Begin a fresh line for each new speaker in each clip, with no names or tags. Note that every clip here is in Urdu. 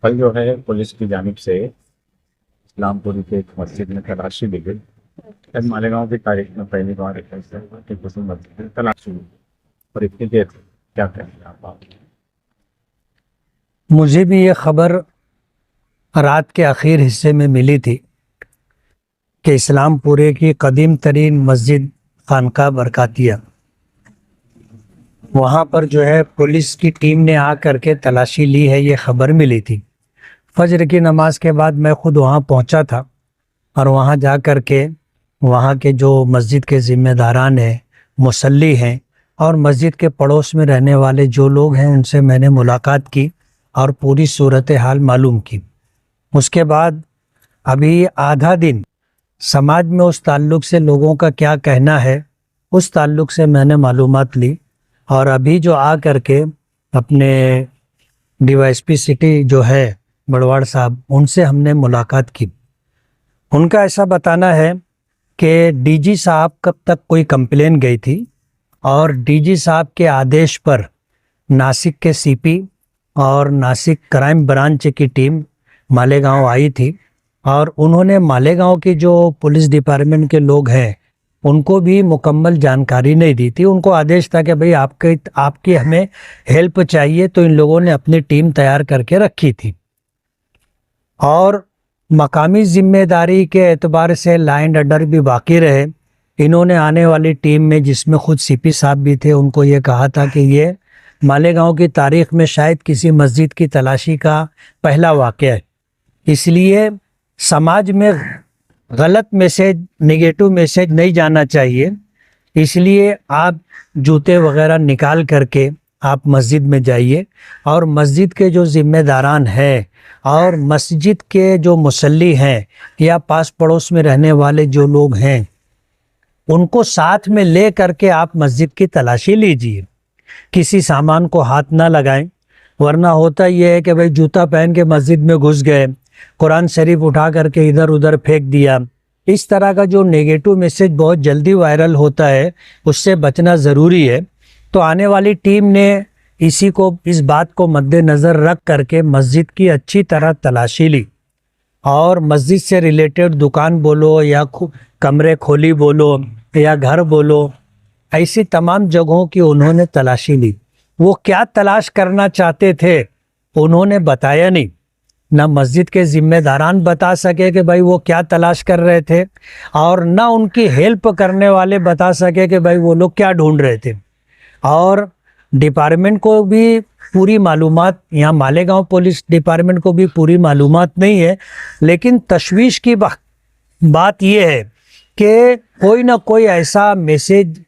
کل جو ہے پولیس کی جانب سے اسلام پوری کے ایک مسجد میں تلاشی لی گئی. مالیگاؤں کی تاریخ میں پہلی بار ایک ایسا ہوا کہ کسی مسجد میں تلاشی لی گئی اور اتنی دیر سے کیا کہیں گے آپ؟
مجھے بھی یہ خبر رات کے آخر حصے میں ملی تھی کہ اسلام پورے کی قدیم ترین مسجد خانقاہ برکاتیہ، وہاں پر جو ہے پولیس کی ٹیم نے آ کر کے تلاشی لی ہے، یہ خبر ملی تھی. فجر کی نماز کے بعد میں خود وہاں پہنچا تھا اور وہاں جا کر کے وہاں کے جو مسجد کے ذمہ داران ہیں، مصلی ہیں اور مسجد کے پڑوس میں رہنے والے جو لوگ ہیں ان سے میں نے ملاقات کی اور پوری صورتحال معلوم کی. اس کے بعد ابھی آدھا دن سماج میں اس تعلق سے لوگوں کا کیا کہنا ہے اس تعلق سے میں نے معلومات لی، اور ابھی جو آ کر کے اپنے D Y S P city جو ہے بڑواڑ صاحب، ان سے ہم نے ملاقات کی. ان کا ایسا بتانا ہے کہ ڈی جی صاحب کب تک کوئی کمپلین گئی تھی اور ڈی جی صاحب کے آدیش پر ناسک کے سی پی اور ناسک کرائم برانچ کی ٹیم مالیگاؤں آئی تھی، اور انہوں نے مالیگاؤں کی جو پولیس ڈپارٹمنٹ کے لوگ ہیں ان کو بھی مکمل جانکاری نہیں دی تھی. ان کو آدیش تھا کہ بھئی آپ کی ہمیں ہیلپ چاہیے، تو ان لوگوں نے اپنی ٹیم تیار کر کے رکھی تھی. اور مقامی ذمہ داری کے اعتبار سے لا اینڈ آرڈر بھی باقی رہے. انہوں نے آنے والی ٹیم میں، جس میں خود سی پی صاحب بھی تھے، ان کو یہ کہا تھا کہ یہ مالیگاؤں کی تاریخ میں شاید کسی مسجد کی تلاشی کا پہلا واقعہ ہے، اس لیے سماج میں غلط میسیج، نیگیٹو میسیج نہیں جانا چاہیے. اس لیے آپ جوتے وغیرہ نکال کر کے آپ مسجد میں جائیے، اور مسجد کے جو ذمہ داران ہیں اور مسجد کے جو مصلی ہیں یا پاس پڑوس میں رہنے والے جو لوگ ہیں ان کو ساتھ میں لے کر کے آپ مسجد کی تلاشی لیجیے. کسی سامان کو ہاتھ نہ لگائیں، ورنہ ہوتا یہ ہے کہ بھئی جوتا پہن کے مسجد میں گھس گئے، قرآن شریف اٹھا کر کے ادھر ادھر پھینک دیا. اس طرح کا جو نیگیٹو میسیج بہت جلدی وائرل ہوتا ہے، اس سے بچنا ضروری ہے. تو آنے والی ٹیم نے اس بات کو مد نظر رکھ کر کے مسجد کی اچھی طرح تلاشی لی، اور مسجد سے ریلیٹڈ دکان بولو یا کمرے کھولی بولو یا گھر بولو، ایسی تمام جگہوں کی انہوں نے تلاشی لی. وہ کیا تلاش کرنا چاہتے تھے انہوں نے بتایا نہیں، نہ مسجد کے ذمہ داران بتا سکے کہ بھائی وہ کیا تلاش کر رہے تھے، اور نہ ان کی ہیلپ کرنے والے بتا سکے کہ بھائی وہ لوگ کیا ڈھونڈ رہے تھے. اور ڈپارٹمنٹ کو بھی پوری معلومات، یہاں مالیگاؤں پولیس ڈپارٹمنٹ کو بھی پوری معلومات نہیں ہے، لیکن تشویش کی بات یہ ہے کہ کوئی نہ کوئی ایسا میسیج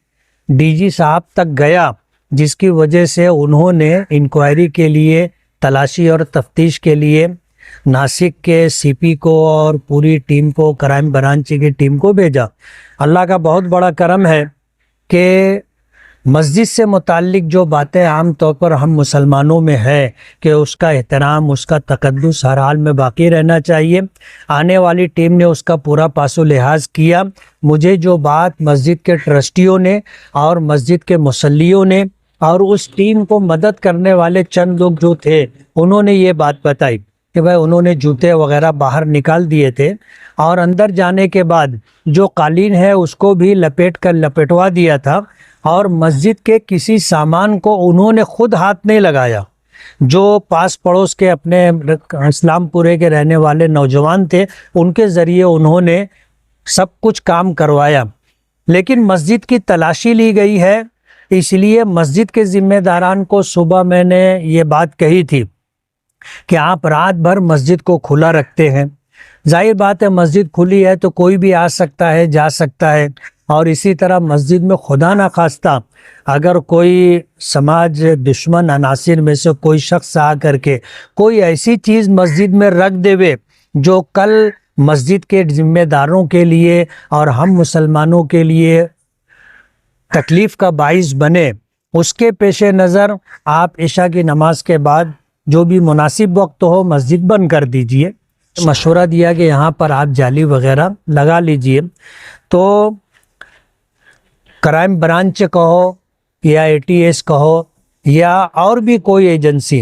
ڈی جی صاحب تک گیا جس کی وجہ سے انہوں نے انکوائری کے لیے، تلاشی اور تفتیش کے لیے ناسک کے سی پی کو اور پوری ٹیم کو، کرائم برانچ کی ٹیم کو بھیجا. اللہ کا بہت بڑا کرم ہے کہ مسجد سے متعلق جو باتیں عام طور پر ہم مسلمانوں میں ہے کہ اس کا احترام، اس کا تقدس ہر حال میں باقی رہنا چاہیے، آنے والی ٹیم نے اس کا پورا پاس و لحاظ کیا. مجھے جو بات مسجد کے ٹرسٹیوں نے اور مسجد کے مصلیوں نے اور اس ٹیم کو مدد کرنے والے چند لوگ جو تھے انہوں نے یہ بات بتائی کہ بھائی انہوں نے جوتے وغیرہ باہر نکال دیے تھے، اور اندر جانے کے بعد جو قالین ہے اس کو بھی لپٹوا دیا تھا، اور مسجد کے کسی سامان کو انہوں نے خود ہاتھ نہیں لگایا. جو پاس پڑوس کے اپنے اسلام پورے کے رہنے والے نوجوان تھے ان کے ذریعے انہوں نے سب کچھ کام کروایا. لیکن مسجد کی تلاشی لی گئی ہے، اس لیے مسجد کے ذمہ داران کو صبح میں نے یہ بات کہی تھی کہ آپ رات بھر مسجد کو کھلا رکھتے ہیں. ظاہر بات ہے مسجد کھلی ہے تو کوئی بھی آ سکتا ہے، جا سکتا ہے، اور اسی طرح مسجد میں خدا نخواستہ اگر کوئی سماج دشمن عناصر میں سے کوئی شخص آ کر کے کوئی ایسی چیز مسجد میں رکھ دے جو کل مسجد کے ذمہ داروں کے لیے اور ہم مسلمانوں کے لیے تکلیف کا باعث بنے، اس کے پیش نظر آپ عشاء کی نماز کے بعد جو بھی مناسب وقت ہو مسجد بند کر دیجئے. مشورہ دیا کہ یہاں پر آپ جالی وغیرہ لگا لیجئے. تو کرائم برانچ کہو یا اے ٹی ایس کہو یا اور بھی کوئی ایجنسی،